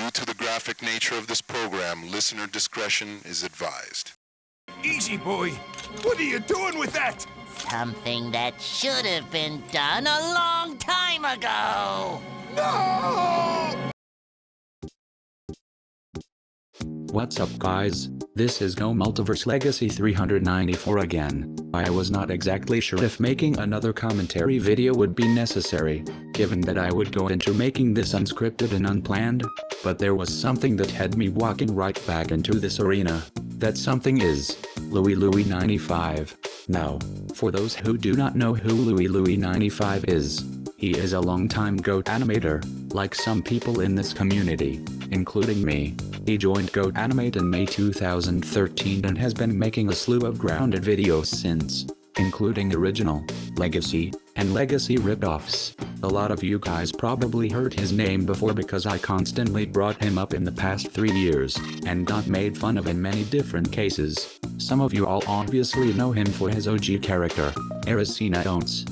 Due to the graphic nature of this program, listener discretion is advised. Easy, boy. What are you doing with that? Something that should have been done a long time ago. No! What's up, guys? This is Go Multiverse Legacy 394 again. I was not exactly sure if making another commentary video would be necessary, given that I would go into making this unscripted and unplanned, but there was something that had me walking right back into this arena. That something is louielouie95. Now, for those who do not know who louielouie95 is, he is a longtime GOAT animator, like some people in this community, including me. He joined GoAnimate in May 2013 and has been making a slew of grounded videos since, including original, legacy, and legacy ripoffs. A lot of you guys probably heard his name before because I constantly brought him up in the past 3 years, and got made fun of in many different cases. Some of you all obviously know him for his OG character, Ericina Oates.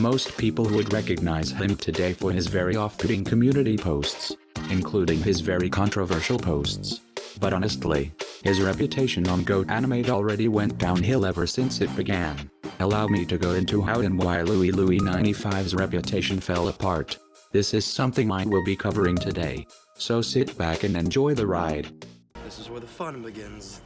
Most people would recognize him today for his very off-putting community posts, including his very controversial posts. But honestly, his reputation on GoAnimate already went downhill ever since it began. Allow me to go into how and why louielouie95's reputation fell apart. This is something I will be covering today, so sit back and enjoy the ride. This is where the fun begins.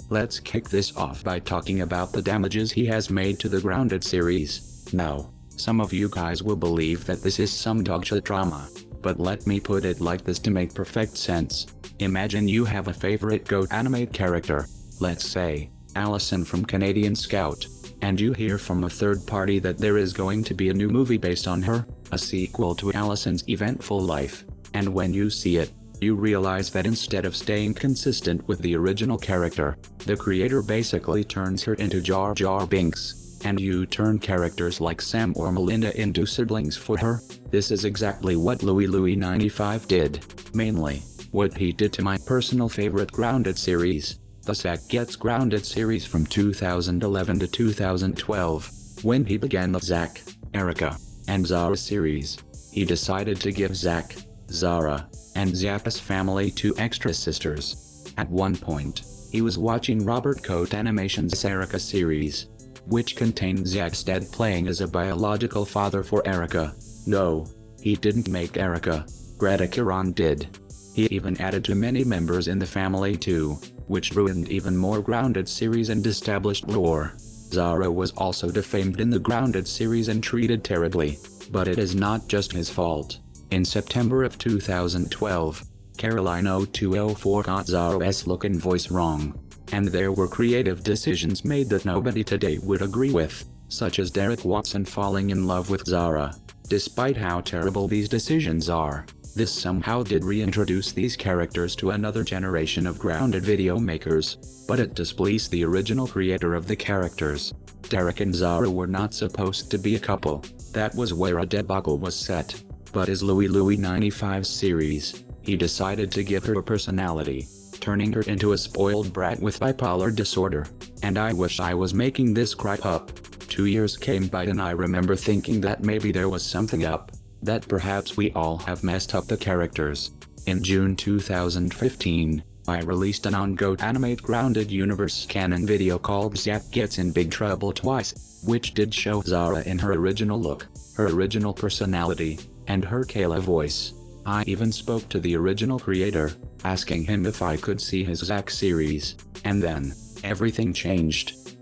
Let's kick this off by talking about the damages he has made to the Grounded series. Now, some of you guys will believe that this is some dogshit drama, but let me put it like this to make perfect sense. Imagine you have a favorite GoAnimate character, let's say, Allison from Canadian Scout, and you hear from a third party that there is going to be a new movie based on her, a sequel to Allison's eventful life, and when you see it, you realize that instead of staying consistent with the original character, the creator basically turns her into Jar Jar Binks, and you turn characters like Sam or Melinda into siblings for her. This is exactly what louielouie95 did. Mainly, what he did to my personal favorite Grounded series, the Zack Gets Grounded series from 2011 to 2012. When he began the Zack, Erica, and Zara series, he decided to give Zack, Zara, and Zappa's family 2 extra sisters. At one point, he was watching Robert Coat Animation's Erica series, which contained Zack's dad playing as a biological father for Erica. No, he didn't make Erica, Greta Kiran did. He even added too many members in the family too, which ruined even more Grounded series and established lore. Zara was also defamed in the Grounded series and treated terribly, but it is not just his fault. In September of 2012, Ericina got Zara's look and voice wrong, and there were creative decisions made that nobody today would agree with, such as Derek Watson falling in love with Zara. Despite how terrible these decisions are, this somehow did reintroduce these characters to another generation of Grounded video makers, but it displeased the original creator of the characters. Derek and Zara were not supposed to be a couple, that was where a debacle was set. But his louielouie95 series, he decided to give her a personality, turning her into a spoiled brat with bipolar disorder. And I wish I was making this crap up. 2 years came by and I remember thinking that maybe there was something up, that perhaps we all have messed up the characters. In June 2015, I released an on GoAnimate Grounded Universe canon video called Zack Gets in Big Trouble Twice, which did show Zara in her original look, her original personality, and her Kayla voice. I even spoke to the original creator, asking him if I could see his Zack series, and then, everything changed.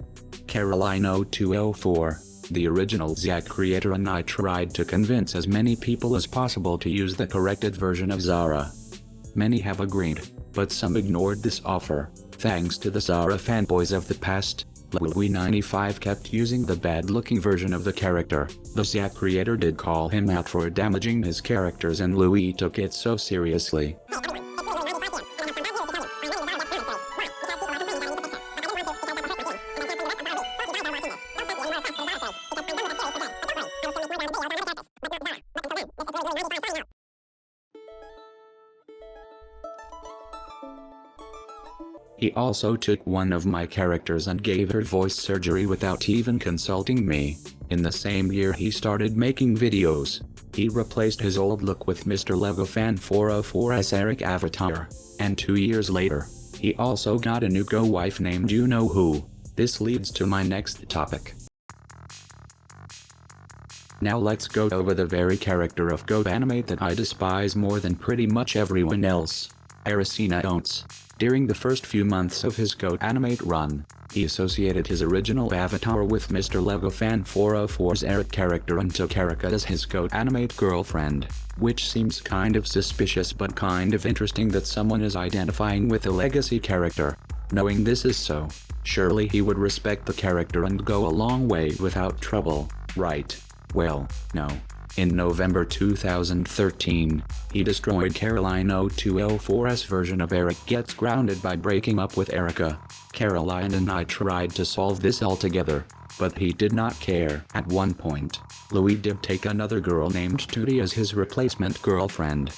Ericina, the original Zack creator, and I tried to convince as many people as possible to use the corrected version of Zara. Many have agreed, but some ignored this offer. Thanks to the Zara fanboys of the past, louielouie95 kept using the bad-looking version of the character. The Zack creator did call him out for damaging his characters, and Louie took it so seriously. He also took one of my characters and gave her voice surgery without even consulting me. In the same year he started making videos, He replaced his old look with Mr. Lego Fan 404's Eric avatar, and 2 years later, he also got a new go-wife named you know who. This leads to my next topic. Now let's go over the very character of GoAnimate that I despise more than pretty much everyone else, Ericina Oates. During the first few months of his GoAnimate run, he associated his original avatar with Mr. Lego Fan 404's Eric character and took Erica as his GoAnimate girlfriend, which seems kind of suspicious but kind of interesting that someone is identifying with a legacy character. Knowing this is so, surely he would respect the character and go a long way without trouble, right? Well, no. In November 2013, he destroyed Caroline 0204's version of Eric Gets Grounded by breaking up with Erica. Caroline and I tried to solve this all together, but he did not care. At one point, Louie did take another girl named Tootie as his replacement girlfriend.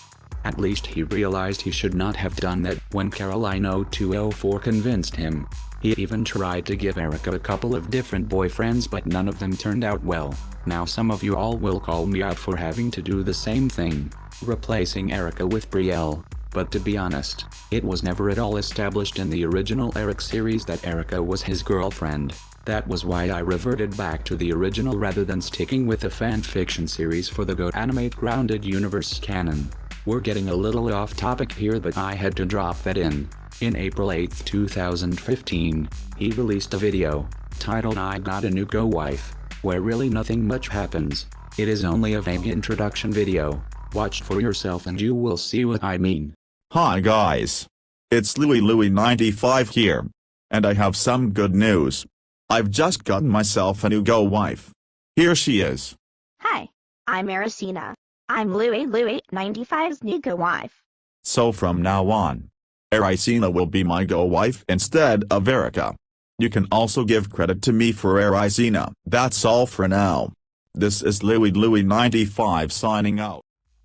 At least he realized he should not have done that when Caroline 0204 convinced him. He even tried to give Erica a couple of different boyfriends, but none of them turned out well. Now some of you all will call me out for having to do the same thing, replacing Erica with Brielle, but to be honest, it was never at all established in the original Eric series that Erica was his girlfriend. That was why I reverted back to the original rather than sticking with the fanfiction series for the GoAnimate Grounded Universe canon. We're getting a little off topic here, but I had to drop that in. In April 8, 2015, he released a video, titled I Got a New Go-Wife, where really nothing much happens. It is only a vague introduction video. Watch for yourself and you will see what I mean. Hi guys. It's louielouie95 here. And I have some good news. I've just gotten myself a new go-wife. Here she is. Hi, I'm Ericina. I'm louielouie95's new go-wife. So from now on, Ericina will be my go-wife instead of Erica. You can also give credit to me for Ericina. That's all for now. This is louielouie95 signing out.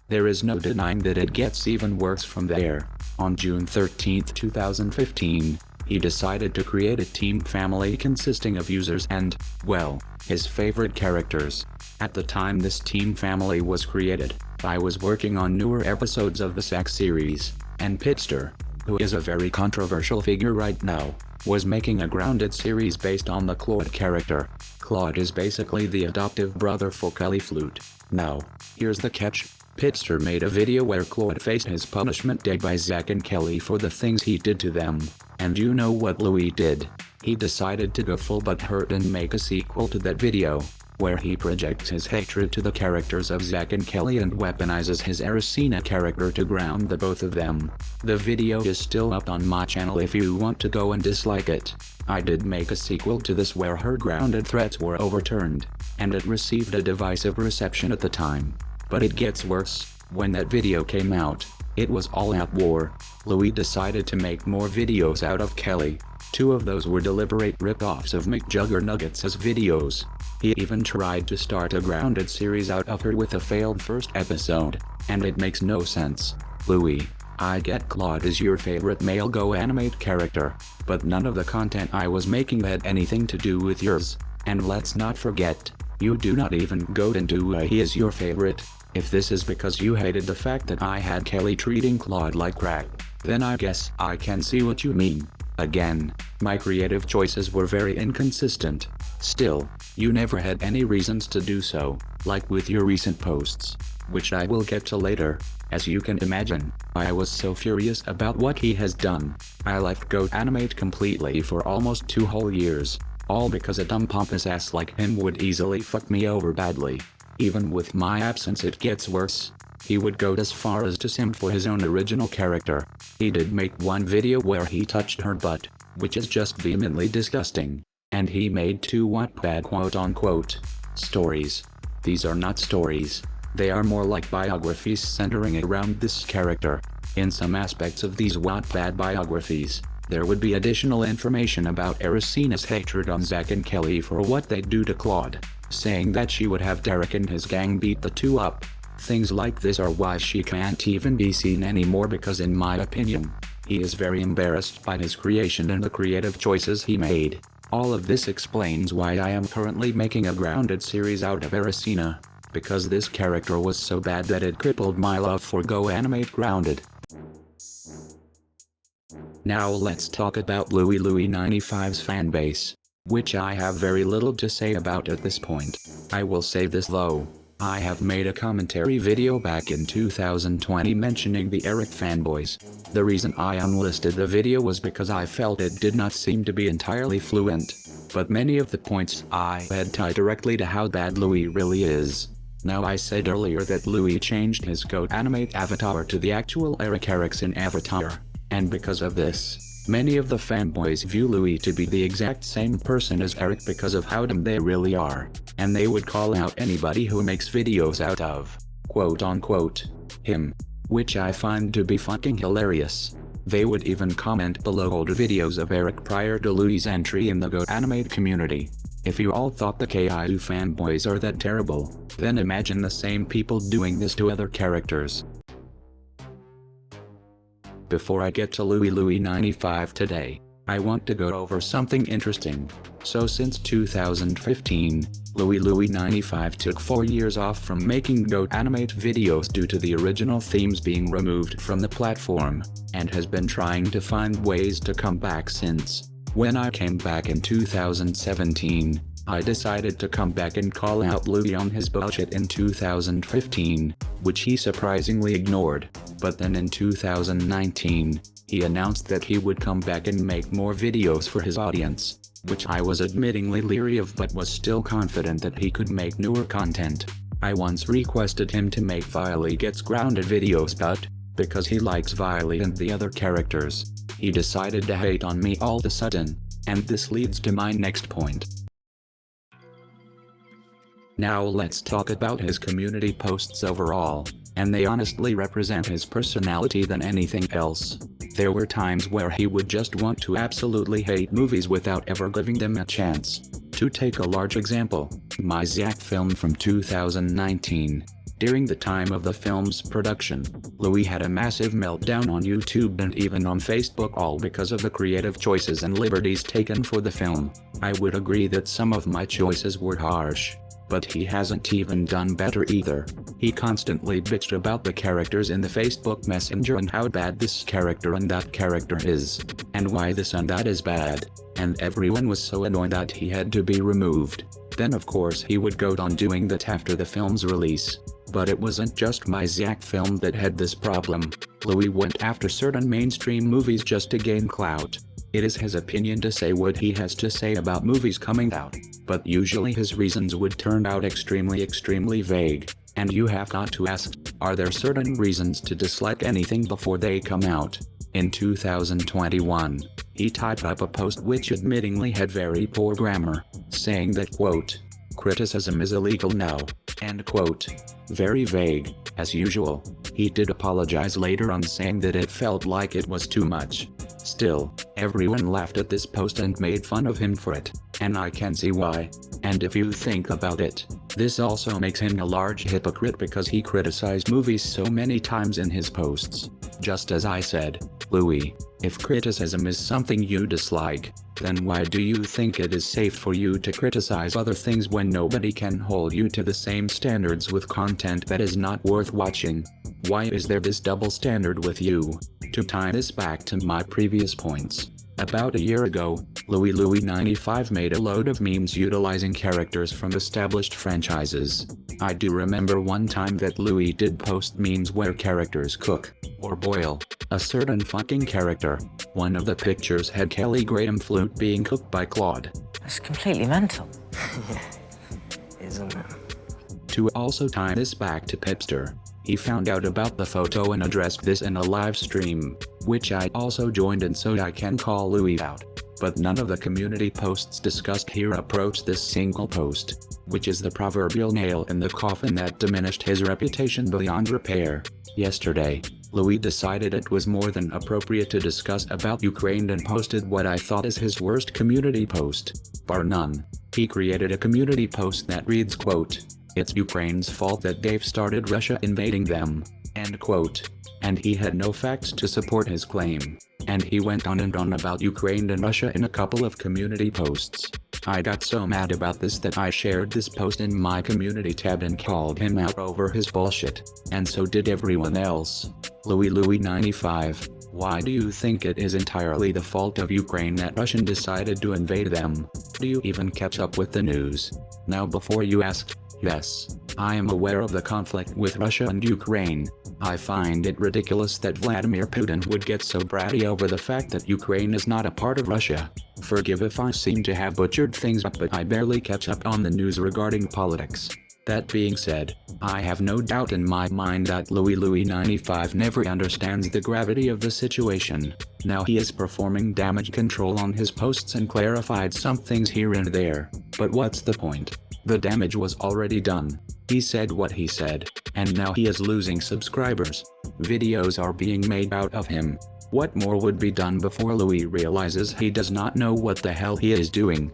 There is no denying that it gets even worse from there. On June 13, 2015, he decided to create a team family consisting of users and, well, his favorite characters. At the time this team family was created, I was working on newer episodes of the Sax series, and Pitster, who is a very controversial figure right now, was making a Grounded series based on the Claude character. Claude is basically the adoptive brother for Kelly Flute. Now, here's the catch. Pitster made a video where Claude faced his punishment day by Zach and Kelly for the things he did to them. And you know what Louie did? He decided to go full butt hurt and make a sequel to that video, where he projects his hatred to the characters of Zach and Kelly and weaponizes his Ericina character to ground the both of them. The video is still up on my channel if you want to go and dislike it. I did make a sequel to this where her grounded threats were overturned, and it received a divisive reception at the time. But it gets worse. When that video came out, it was all-out war. Louie decided to make more videos out of Kelly. 2 of those were deliberate rip-offs of McJuggerNuggets' videos. He even tried to start a Grounded series out of her with a failed first episode, and it makes no sense. Louie, I get Claude is your favorite male GoAnimate character, but none of the content I was making had anything to do with yours. And let's not forget, you do not even go into he is your favorite. If this is because you hated the fact that I had Kelly treating Claude like crap, then I guess I can see what you mean. Again, my creative choices were very inconsistent. Still, you never had any reasons to do so, like with your recent posts, which I will get to later. As you can imagine, I was so furious about what he has done. I left GoAnimate completely for almost 2 whole years, all because a dumb pompous ass like him would easily fuck me over badly. Even with my absence it gets worse. He would go as far as to simp for his own original character. He did make one video where he touched her butt, which is just vehemently disgusting. And he made 2 Wattpad quote-unquote stories. These are not stories. They are more like biographies centering around this character. In some aspects of these Wattpad biographies, there would be additional information about Ericina's hatred on Zach and Kelly for what they do to Claude, saying that she would have Derek and his gang beat the 2 up. Things like this are why she can't even be seen anymore, because in my opinion, he is very embarrassed by his creation and the creative choices he made. All of this explains why I am currently making a Grounded series out of Ericina. because this character was so bad that it crippled my love for GoAnimate Grounded. Now let's talk about louielouie95's fanbase, which I have very little to say about at this point. I will say this though. I have made a commentary video back in 2020 mentioning the Eric fanboys. The reason I unlisted the video was because I felt it did not seem to be entirely fluent, but many of the points I had tied directly to how bad Louie really is. Now I said earlier that Louie changed his GoAnimate avatar to the actual Ericina avatar, and because of this, many of the fanboys view Louie to be the exact same person as Eric because of how dumb they really are, and they would call out anybody who makes videos out of, quote-unquote, him, which I find to be fucking hilarious. They would even comment below older videos of Eric prior to Louie's entry in the GoAnimate community. If you all thought the KIU fanboys are that terrible, then imagine the same people doing this to other characters. Before I get to louielouie95 today, I want to go over something interesting. So since 2015, louielouie95 took 4 years off from making GoAnimate videos due to the original themes being removed from the platform, and has been trying to find ways to come back since. When I came back in 2017, I decided to come back and call out Louie on his bullshit in 2015, which he surprisingly ignored. But then in 2019, he announced that he would come back and make more videos for his audience, which I was admittingly leery of but was still confident that he could make newer content. I once requested him to make Viley Gets Grounded videos, but, because he likes Viley and the other characters, he decided to hate on me all of a sudden, and this leads to my next point. Now let's talk about his community posts overall, and they honestly represent his personality than anything else. There were times where he would just want to absolutely hate movies without ever giving them a chance. To take a large example, my Zack film from 2019. During the time of the film's production, Louie had a massive meltdown on YouTube and even on Facebook, all because of the creative choices and liberties taken for the film. I would agree that some of my choices were harsh, but he hasn't even done better either. He constantly bitched about the characters in the Facebook Messenger and how bad this character and that character is, and why this and that is bad, and everyone was so annoyed that he had to be removed. Then of course he would go on doing that after the film's release. But it wasn't just my Zack film that had this problem. Louie went after certain mainstream movies just to gain clout. It is his opinion to say what he has to say about movies coming out, but usually his reasons would turn out extremely vague, and you have got to ask, are there certain reasons to dislike anything before they come out? In 2021, he typed up a post which admittingly had very poor grammar, saying that, quote, criticism is illegal now, end quote. Very vague, as usual. He did apologize later on, saying that it felt like it was too much. Still, everyone laughed at this post and made fun of him for it, and I can see why. And if you think about it, this also makes him a large hypocrite because he criticized movies so many times in his posts. Just as I said, Louie, if criticism is something you dislike, then why do you think it is safe for you to criticize other things when nobody can hold you to the same standards with content that is not worth watching? Why is there this double standard with you? To tie this back to my previous points, about a year ago, louielouie95 made a load of memes utilizing characters from established franchises. I do remember one time that Louie did post memes where characters cook, or boil, a certain fucking character. One of the pictures had Kelly Graham flute being cooked by Claude. That's completely mental. Isn't it? To also tie this back to Pipster, he found out about the photo and addressed this in a live stream, which I also joined in so I can call Louie out. But none of the community posts discussed here approached this single post, which is the proverbial nail in the coffin that diminished his reputation beyond repair. Yesterday, Louie decided it was more than appropriate to discuss about Ukraine and posted what I thought is his worst community post, bar none. He created a community post that reads, quote, "It's Ukraine's fault that they've started Russia invading them," end quote. And he had no facts to support his claim. And he went on and on about Ukraine and Russia in a couple of community posts. I got so mad about this that I shared this post in my community tab and called him out over his bullshit, and so did everyone else. louielouie95, why do you think it is entirely the fault of Ukraine that Russia decided to invade them? Do you even catch up with the news? Now before you ask, yes, I am aware of the conflict with Russia and Ukraine. I find it ridiculous that Vladimir Putin would get so bratty over the fact that Ukraine is not a part of Russia. Forgive if I seem to have butchered things up, but I barely catch up on the news regarding politics. That being said, I have no doubt in my mind that louielouie95 never understands the gravity of the situation. Now he is performing damage control on his posts and clarified some things here and there, but what's the point? The damage was already done. He said what he said, and now he is losing subscribers. Videos are being made out of him. What more would be done before Louie realizes he does not know what the hell he is doing?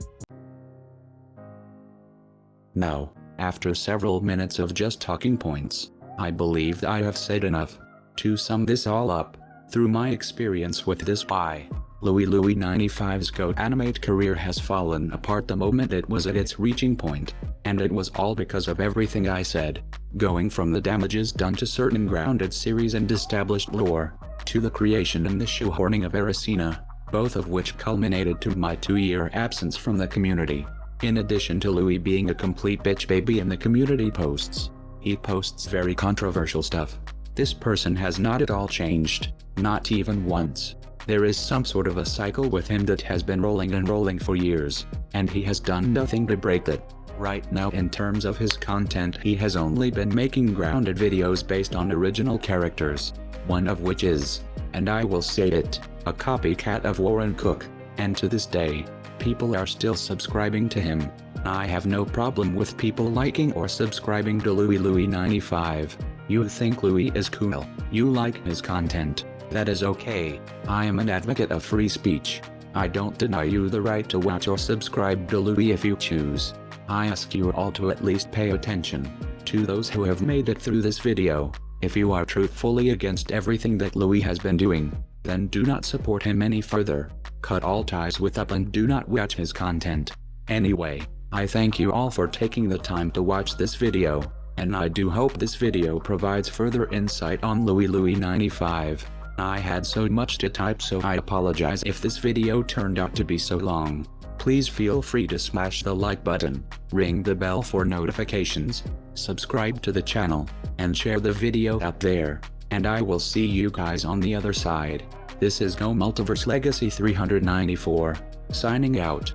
Now, after several minutes of just talking points, I believe I have said enough. To sum this all up, through my experience with this guy, louielouie95's GoAnimate career has fallen apart the moment it was at its reaching point, and it was all because of everything I said, going from the damages done to certain grounded series and established lore, to the creation and the shoehorning of Ericina, both of which culminated to my 2-year absence from the community. In addition to Louie being a complete bitch baby in the community posts, he posts very controversial stuff. This person has not at all changed, not even once. There is some sort of a cycle with him that has been rolling and rolling for years, and he has done nothing to break it. Right now in terms of his content, he has only been making grounded videos based on original characters, one of which is, and I will say it, a copycat of Warren Cook, and to this day, people are still subscribing to him. I have no problem with people liking or subscribing to louielouie95. You think Louie is cool, you like his content, that is okay. I am an advocate of free speech. I don't deny you the right to watch or subscribe to Louie if you choose. I ask you all to at least pay attention. To those who have made it through this video, if you are truthfully against everything that Louie has been doing, then do not support him any further. Cut all ties with up and do not watch his content. Anyway, I thank you all for taking the time to watch this video, and I do hope this video provides further insight on louielouie95. I had so much to type, so I apologize if this video turned out to be so long. Please feel free to smash the like button, ring the bell for notifications, subscribe to the channel, and share the video out there, and I will see you guys on the other side. This is Go Multiverse Legacy 394, signing out.